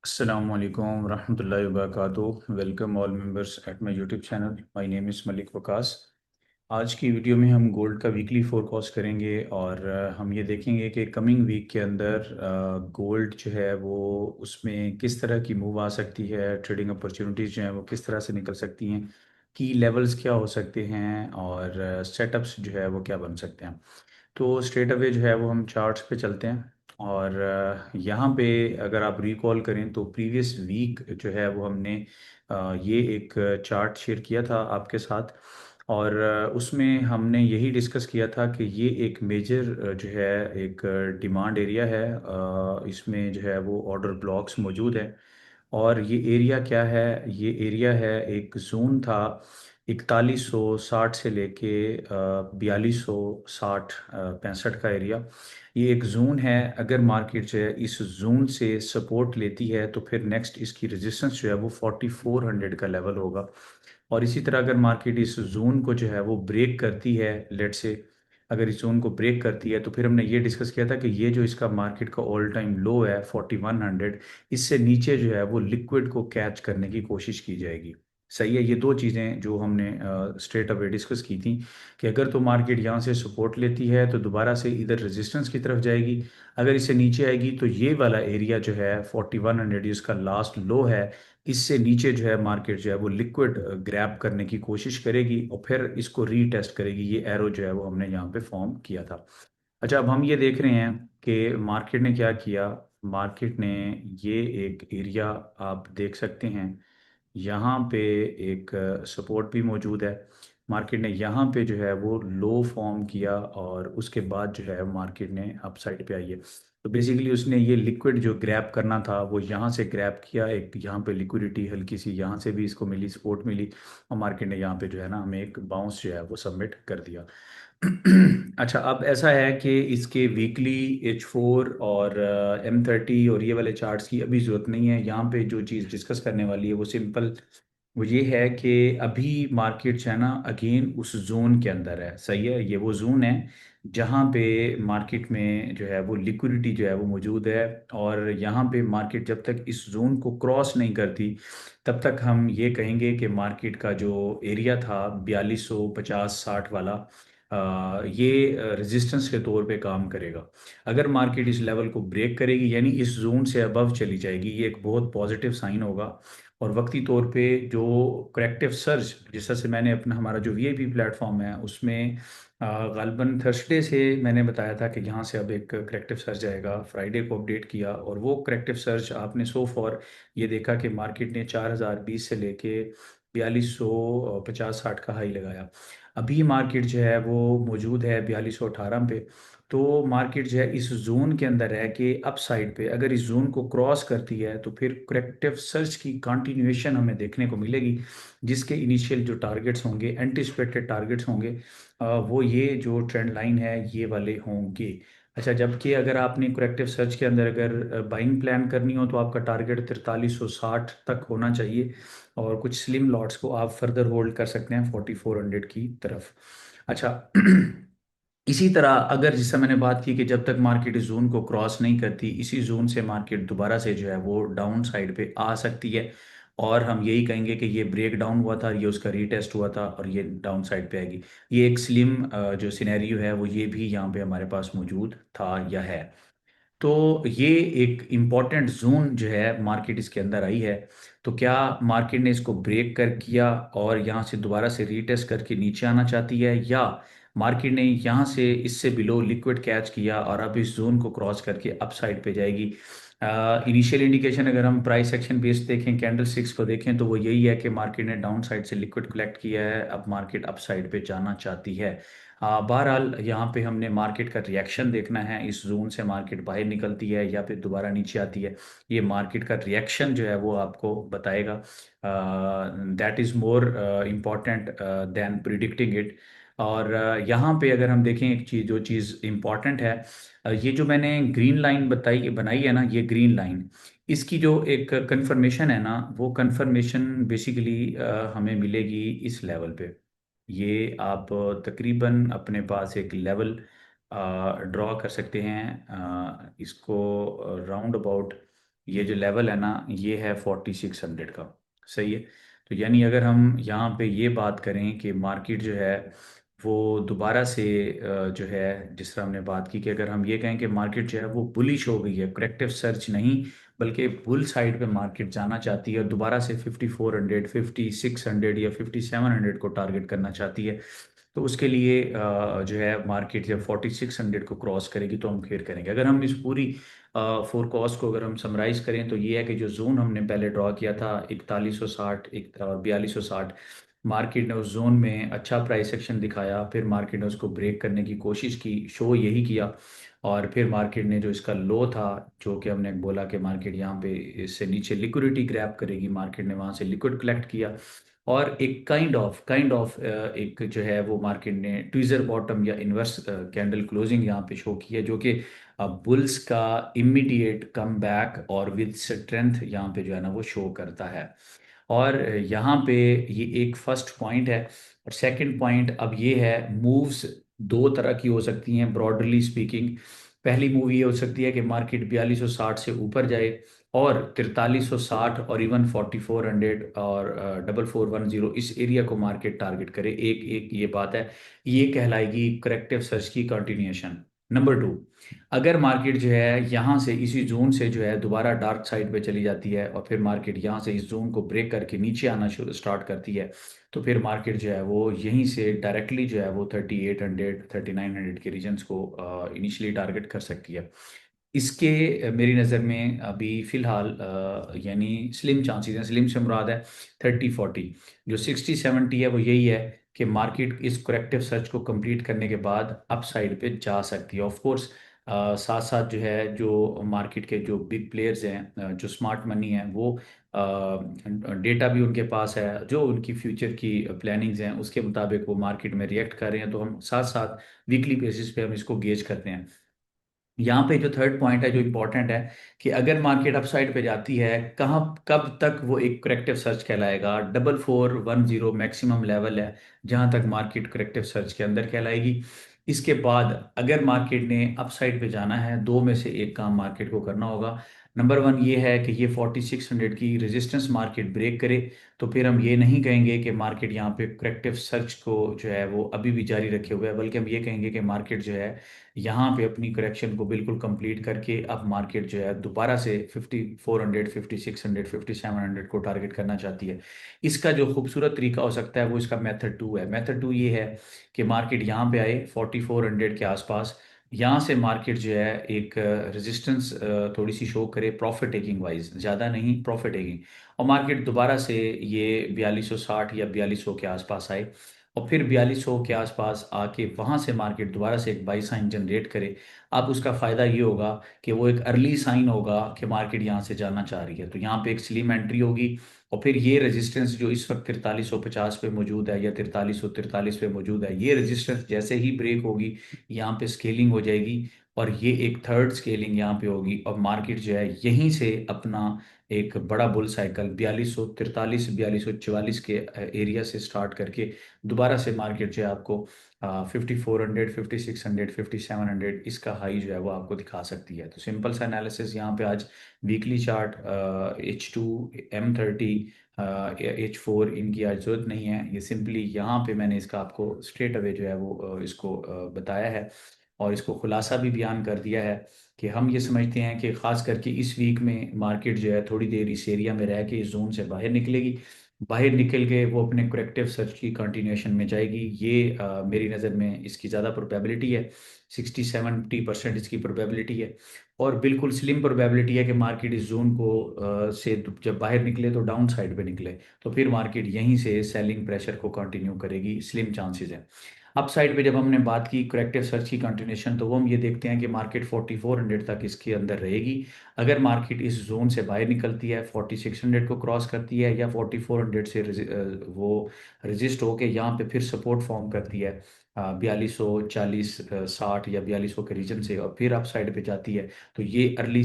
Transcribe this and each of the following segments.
Assalamu alaikum warahmatullahi wabarakatuh। Welcome all members at my YouTube channel. My name is Malik Waqas. आज की video में हम gold का weekly forecast करेंगे और हम ये देखेंगे कि कमिंग वीक के अंदर गोल्ड जो है वो उसमें किस तरह की मूव आ सकती है, ट्रेडिंग अपॉर्चुनिटीज़ जो हैं वो किस तरह से निकल सकती हैं, की लेवल्स क्या हो सकते हैं और सेटअप्स जो है वो क्या बन सकते हैं। तो स्ट्रेट अवे जो है वो हम चार्ट्स पे चलते हैं और यहाँ पे अगर आप रिकॉल करें तो प्रीवियस वीक जो है वो हमने ये एक चार्ट शेयर किया था आपके साथ और उसमें हमने यही डिस्कस किया था कि ये एक मेजर जो है एक डिमांड एरिया है। इसमें जो है वो ऑर्डर ब्लॉक्स मौजूद है और ये एरिया क्या है, ये एरिया है एक जोन था 4160 से लेके 4260 65 का एरिया। ये एक जोन है। अगर मार्केट जो है इस जोन से सपोर्ट लेती है तो फिर नेक्स्ट इसकी रेजिस्टेंस जो है वो 4400 का लेवल होगा। और इसी तरह अगर मार्केट इस जोन को जो है वो ब्रेक करती है, लेट से अगर इस जोन को ब्रेक करती है तो फिर हमने ये डिस्कस किया था कि ये जो इसका मार्केट का ऑल टाइम लो है 4100, इससे नीचे जो है वो लिक्विड को कैच करने की कोशिश की जाएगी। सही है। ये दो चीज़ें जो हमने स्ट्रेट अवे डिस्कस की थी कि अगर तो मार्केट यहाँ से सपोर्ट लेती है तो दोबारा से इधर रेजिस्टेंस की तरफ जाएगी। अगर इससे नीचे आएगी तो ये वाला एरिया जो है 4100 इसका लास्ट लो है, इससे नीचे जो है मार्केट जो है वो लिक्विड ग्रैब करने की कोशिश करेगी और फिर इसको रीटेस्ट करेगी। ये एरो जो है वो हमने यहाँ पे फॉर्म किया था। अच्छा, अब हम ये देख रहे हैं कि मार्केट ने क्या किया। मार्केट ने ये एक एरिया आप देख सकते हैं, यहाँ पे एक सपोर्ट भी मौजूद है। मार्केट ने यहाँ पे जो है वो लो फॉर्म किया और उसके बाद जो है मार्केट ने अपसाइड पे आई है। तो बेसिकली उसने ये लिक्विड जो ग्रैब करना था वो यहाँ से ग्रैब किया। एक यहाँ पे लिक्विडिटी हल्की सी यहाँ से भी इसको मिली, सपोर्ट मिली और मार्केट ने यहाँ पे जो है ना हमें एक बाउंस जो है वो सबमिट कर दिया। अच्छा, अब ऐसा है कि इसके वीकली H4 और M30 और ये वाले चार्ट्स की अभी ज़रूरत नहीं है। यहाँ पे जो चीज़ डिस्कस करने वाली है वो सिंपल, वो ये है कि अभी मार्केट जो है ना अगेन उस जोन के अंदर है। सही है। ये वो जोन है जहाँ पे मार्केट में जो है वो लिक्विडिटी जो है वो मौजूद है और यहाँ पे मार्केट जब तक इस जोन को क्रॉस नहीं करती तब तक हम ये कहेंगे कि मार्केट का जो एरिया था 4250-60 वाला ये रेजिस्टेंस के तौर पे काम करेगा। अगर मार्केट इस लेवल को ब्रेक करेगी यानी इस जोन से अबव चली जाएगी, ये एक बहुत पॉजिटिव साइन होगा। और वक्ती तौर पे जो करेक्टिव सर्ज, जिस तरह से मैंने अपना हमारा जो वीआईपी प्लेटफॉर्म है उसमें गालबन थर्सडे से मैंने बताया था कि यहाँ से अब एक करेक्टिव सर्ज आएगा। फ्राइडे को अपडेट किया और वो करेक्टिव सर्ज आपने सो फॉर ये देखा कि मार्केट ने 4020 से लेके 4250-60 का हाई लगाया। अभी मार्केट जो है वो मौजूद है 4218 पे। तो मार्केट जो है इस जोन के अंदर है कि अप साइड पे अगर इस जोन को क्रॉस करती है तो फिर करेक्टिव सर्च की कंटिन्यूएशन हमें देखने को मिलेगी, जिसके इनिशियल जो टारगेट्स होंगे, एंटिसिपेटेड टारगेट्स होंगे, वो ये जो ट्रेंड लाइन है ये वाले होंगे। अच्छा, जबकि अगर आपने करेक्टिव सर्च के अंदर अगर बाइंग प्लान करनी हो तो आपका टारगेट 4360 तक होना चाहिए और कुछ स्लिम लॉट्स को आप फर्दर होल्ड कर सकते हैं 4400 की तरफ। अच्छा, इसी तरह अगर जिससे मैंने बात की कि जब तक मार्केट इस जोन को क्रॉस नहीं करती, इसी जोन से मार्केट दोबारा से जो है वो डाउन साइड पे आ सकती है और हम यही कहेंगे कि ये ब्रेक डाउन हुआ था, ये उसका रीटेस्ट हुआ था और ये डाउन साइड पे आएगी। ये एक स्लिम जो सिनेरियो है वो ये भी यहाँ पे हमारे पास मौजूद था या है। तो ये एक इम्पॉर्टेंट जोन जो है मार्केट इसके अंदर आई है। तो क्या मार्केट ने इसको ब्रेक कर किया और यहाँ से दोबारा से रीटेस्ट करके नीचे आना चाहती है, या मार्केट ने यहाँ से इससे बिलो लिक्विड कैच किया और अब इस जोन को क्रॉस करके अप साइड पे जाएगी। इनिशियल इंडिकेशन अगर हम प्राइस एक्शन बेस देखें, कैंडल स्टिक्स को देखें, तो वो यही है कि मार्केट ने डाउन साइड से लिक्विड कलेक्ट किया है, अब मार्केट अप साइड पे जाना चाहती है। बहरहाल यहाँ पे हमने मार्केट का रिएक्शन देखना है, इस जोन से मार्केट बाहर निकलती है या फिर दोबारा नीचे आती है। ये मार्केट का रिएक्शन जो है वो आपको बताएगा। That is more important than predicting it. और यहाँ पे अगर हम देखें एक चीज़, जो चीज़ इम्पॉर्टेंट है, ये जो मैंने ग्रीन लाइन बताई बनाई है ना, ये ग्रीन लाइन, इसकी जो एक कंफर्मेशन है ना, वो कंफर्मेशन बेसिकली हमें मिलेगी इस लेवल पे। ये आप तकरीबन अपने पास एक लेवल ड्रॉ कर सकते हैं, इसको राउंड अबाउट ये जो लेवल है ना, ये है 4600 का। सही है। तो यानी अगर हम यहाँ पे ये बात करें कि मार्केट जो है वो दोबारा से जो है, जिस तरह हमने बात की कि अगर हम ये कहें कि मार्केट जो है वो बुलिश हो गई है, करेक्टिव सर्च नहीं बल्कि बुल साइड पे मार्केट जाना चाहती है और दोबारा से 5400, 5600 या 5700 को टारगेट करना चाहती है, तो उसके लिए जो है मार्केट जब 4600 को क्रॉस करेगी तो हम फेयर करेंगे। अगर हम इस पूरी फोरकास्ट को अगर हम समराइज करें तो ये है कि जो जोन हमने पहले ड्रॉ किया था 4160 एक और 4260, मार्केट ने उस जोन में अच्छा प्राइस एक्शन दिखाया, फिर मार्केट ने उसको ब्रेक करने की कोशिश की, शो यही किया, और फिर मार्केट ने जो इसका लो था, जो कि हमने बोला कि मार्केट यहाँ पे इससे नीचे लिक्विडिटी ग्रैब करेगी, मार्केट ने वहाँ से लिक्विड कलेक्ट किया और एक काइंड ऑफ एक जो है वो मार्केट ने ट्विजर बॉटम या इन्वर्स कैंडल क्लोजिंग यहाँ पे शो की है, जो कि बुल्स का इमीडिएट कम बैक और विद स्ट्रेंथ यहाँ पे जो है ना वो शो करता है। और यहाँ पे ये एक फर्स्ट पॉइंट है। और सेकंड पॉइंट अब ये है, मूव्स दो तरह की हो सकती हैं ब्रॉडली स्पीकिंग। पहली मूव ये हो सकती है कि मार्केट 4260 से ऊपर जाए और 4360 और इवन 4400 और 4410 इस एरिया को मार्केट टारगेट करे। एक एक ये बात है, ये कहलाएगी करेक्टिव सर्च की कंटिन्यूएशन। नंबर टू, अगर मार्केट जो है यहाँ से इसी जोन से जो है दोबारा डार्क साइड पे चली जाती है और फिर मार्केट यहाँ से इस जोन को ब्रेक करके नीचे आना शुरू स्टार्ट करती है, तो फिर मार्केट जो है वो यहीं से डायरेक्टली जो है वो 3800 3900 के रीजन्स को इनिशियली टारगेट कर सकती है। इसके मेरी नज़र में अभी फिलहाल यानी स्लिम चांसेस हैं। स्लिम से मुराद है 30-40। जो 60-70 है वो यही है कि मार्केट इस करेक्टिव सर्च को कंप्लीट करने के बाद अप साइड पे जा सकती है। ऑफ कोर्स साथ साथ जो है जो मार्केट के जो बिग प्लेयर्स हैं, जो स्मार्ट मनी है, वो डेटा भी उनके पास है, जो उनकी फ्यूचर की प्लानिंग्स हैं उसके मुताबिक वो मार्केट में रिएक्ट कर रहे हैं, तो हम साथ साथ वीकली बेसिस पे हम इसको गेज करते हैं। यहाँ पे जो थर्ड पॉइंट है जो इम्पोर्टेंट है कि अगर मार्केट अपसाइड पे जाती है, कहाँ कब तक वो एक करेक्टिव सर्च कहलाएगा। 4410 मैक्सिमम लेवल है जहाँ तक मार्केट करेक्टिव सर्च के अंदर कहलाएगी। इसके बाद अगर मार्केट ने अपसाइड पे जाना है, दो में से एक काम मार्केट को करना होगा। नंबर वन ये है कि ये 4600 की रेजिस्टेंस मार्केट ब्रेक करे, तो फिर हम ये नहीं कहेंगे कि मार्केट यहाँ पे करेक्टिव सर्च को जो है वो अभी भी जारी रखे हुए है, बल्कि हम ये कहेंगे कि मार्केट जो है यहाँ पे अपनी करेक्शन को बिल्कुल कंप्लीट करके अब मार्केट जो है दोबारा से 5400 5600 5700 को टारगेट करना चाहती है। इसका जो खूबसूरत तरीका हो सकता है वो इसका मेथड टू है। मेथड टू ये है कि मार्केट यहाँ पे आए 4400 के आसपास, यहाँ से मार्केट जो है एक रेजिस्टेंस थोड़ी सी शो करे प्रॉफिट टेकिंग वाइज, ज़्यादा नहीं प्रॉफिट टेकिंग, और मार्केट दोबारा से ये 4260 या 4200 के आसपास आए और फिर 4200 के आसपास आके वहां से मार्केट दोबारा से एक बाई साइन जनरेट करे। अब उसका फायदा ये होगा कि वो एक अर्ली साइन होगा कि मार्केट यहाँ से जाना चाह रही है, तो यहाँ पे एक स्लिम एंट्री होगी। और फिर ये रेजिस्टेंस जो इस वक्त 4350 पे मौजूद है या 4343 पे मौजूद है, ये रेजिस्टेंस जैसे ही ब्रेक होगी यहाँ पे स्केलिंग हो जाएगी और ये एक थर्ड स्केलिंग यहाँ पे होगी और मार्केट जो है यहीं से अपना एक बड़ा बुल साइकिल 4243 4244 के एरिया से स्टार्ट करके दोबारा से मार्केट जो है आपको 5400 5600 5700 इसका हाई जो है वो आपको दिखा सकती है। तो सिंपल सा एनालिसिस यहाँ पे आज weekly chart H2 M30 H4 इनकी आज जरूरत नहीं है, ये सिंपली यहाँ पे मैंने इसका आपको स्ट्रेट अवे जो है वो इसको बताया है और इसको खुलासा भी बयान कर दिया है कि हम ये समझते हैं कि खास करके इस वीक में मार्केट जो है थोड़ी देर इस एरिया में रह के इस जोन से बाहर निकलेगी, बाहर निकल के वो अपने करेक्टिव सर्च की कंटिन्यूएशन में जाएगी। ये मेरी नज़र में इसकी ज़्यादा प्रोबेबिलिटी है, 60-70% इसकी प्रोबेबिलिटी है। और बिल्कुल स्लिम प्रोबेबिलिटी है कि मार्केट इस जोन को से जब बाहर निकले तो डाउन साइड पे निकले, तो फिर मार्केट यहीं से सेलिंग प्रेशर को कंटिन्यू करेगी, स्लिम चांसेस हैं। अप साइड पे जब हमने बात की करेक्टिव सर्च की कंटिन्यूएशन, तो वो हम ये देखते हैं कि मार्केट 4400 तक इसके अंदर रहेगी। अगर मार्केट इस जोन से बाहर निकलती है, 4600 को क्रॉस करती है या 4400 से वो रजिस्ट होके यहाँ पे फिर सपोर्ट फॉर्म करती है 4240 60 या 4200 के रीजन से, और फिर अप साइड पे जाती है, तो ये अर्ली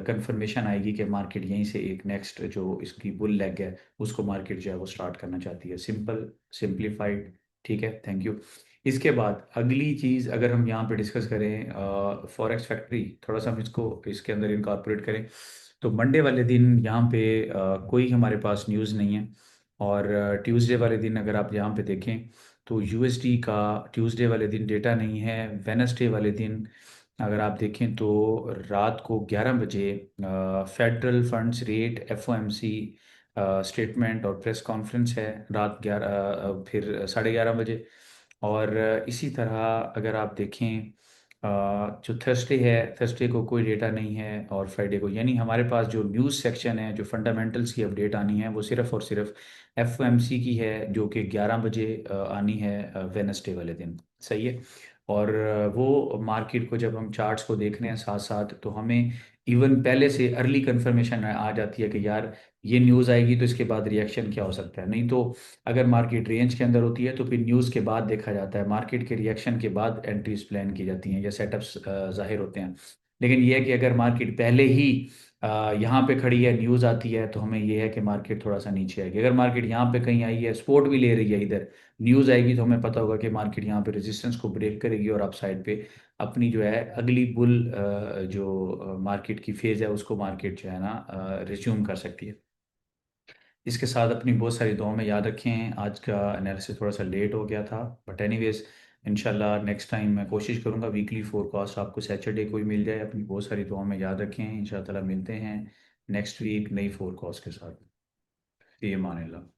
कंफर्मेशन आएगी कि मार्केट यहीं से एक नेक्स्ट जो इसकी बुल लेग है उसको मार्केट जो है वो स्टार्ट करना चाहती है। Simple simplified. ठीक है, थैंक यू। इसके बाद अगली चीज़ अगर हम यहाँ पे डिस्कस करें फॉरेक्स फैक्ट्री, थोड़ा सा हम इसको इसके अंदर इनकॉर्पोरेट करें, तो मंडे वाले दिन यहाँ पे कोई हमारे पास न्यूज़ नहीं है। और ट्यूसडे वाले दिन अगर आप यहाँ पे देखें तो यूएसडी का ट्यूसडे वाले दिन डेटा नहीं है। वेनसडे वाले दिन अगर आप देखें तो रात को 11 बजे federal funds rate FOMC statement और प्रेस कॉन्फ्रेंस है रात 11, फिर 11:30 बजे। और इसी तरह अगर आप देखें जो थर्सडे है, थर्सडे को कोई डेटा नहीं है, और फ्राइडे को, यानी हमारे पास जो न्यूज़ सेक्शन है, जो फंडामेंटल्स की अपडेट आनी है, वो सिर्फ और सिर्फ एफओएमसी की है, जो कि 11 बजे आनी है वेनसडे वाले दिन। सही है। और वो मार्केट को जब हम चार्ट्स को देख रहे हैं साथ साथ, तो हमें इवन पहले से अर्ली कंफर्मेशन आ जाती है कि यार ये न्यूज़ आएगी तो इसके बाद रिएक्शन क्या हो सकता है। नहीं तो अगर मार्केट रेंज के अंदर होती है तो फिर न्यूज़ के बाद देखा जाता है, मार्केट के रिएक्शन के बाद एंट्रीज प्लान की जाती हैं या सेटअप्स जाहिर होते हैं। लेकिन ये है कि अगर मार्केट पहले ही यहाँ पे खड़ी है, न्यूज़ आती है, तो हमें ये है कि मार्केट थोड़ा सा नीचे आएगी। अगर मार्केट यहाँ पे कहीं आई है, सपोर्ट भी ले रही है, इधर न्यूज़ आएगी, तो हमें पता होगा कि मार्केट यहाँ पे रेजिस्टेंस को ब्रेक करेगी और अप साइड पे अपनी जो है अगली बुल जो मार्केट की फेज़ है उसको मार्केट जो है ना रिज्यूम कर सकती है। इसके साथ अपनी बहुत सारी दुआओं में याद रखें। आज का एनालिसिस थोड़ा सा लेट हो गया था, बट एनीवेज इंशाल्लाह नेक्स्ट टाइम मैं कोशिश करूंगा वीकली फोरकास्ट आपको सैटरडे को ही मिल जाए। अपनी बहुत सारी दुआओं में याद रखें। इंशाल्लाह ताला मिलते हैं नेक्स्ट वीक नई फोरकास्ट के साथ। ये मान अल्लाह।